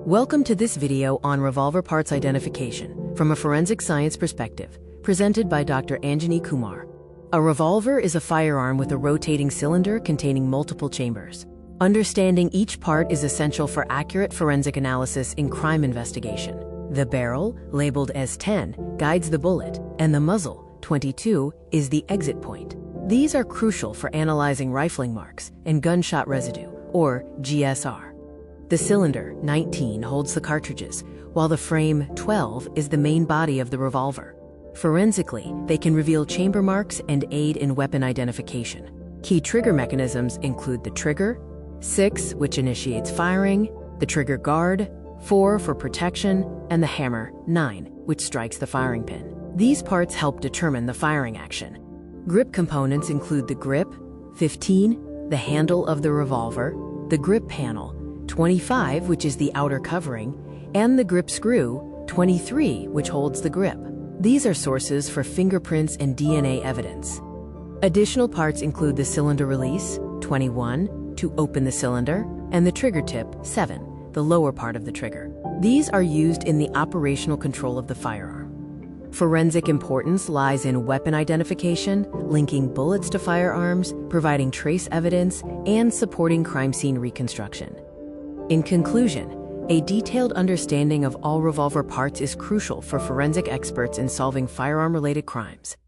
Welcome to this video on revolver parts identification from a forensic science perspective, presented by Dr. Anjini Kumar. A revolver is a firearm with a rotating cylinder containing multiple chambers. Understanding each part is essential for accurate forensic analysis in crime investigation. The barrel, labeled as 10, guides the bullet, and the muzzle, 22, is the exit point. These are crucial for analyzing rifling marks and gunshot residue, or GSR. The cylinder, 19, holds the cartridges, while the frame, 12, is the main body of the revolver. Forensically, they can reveal chamber marks and aid in weapon identification. Key trigger mechanisms include the trigger, 6, which initiates firing, the trigger guard, 4 for protection, and the hammer, 9, which strikes the firing pin. These parts help determine the firing action. Grip components include the grip, 15, the handle of the revolver, the grip panel, 25, which is the outer covering, and the grip screw, 23, which holds the grip. These are sources for fingerprints and DNA evidence. Additional parts include the cylinder release, 21, to open the cylinder, and the trigger tip, 7, the lower part of the trigger. These are used in the operational control of the firearm. Forensic importance lies in weapon identification, linking bullets to firearms, providing trace evidence, and supporting crime scene reconstruction. In conclusion, a detailed understanding of all revolver parts is crucial for forensic experts in solving firearm-related crimes.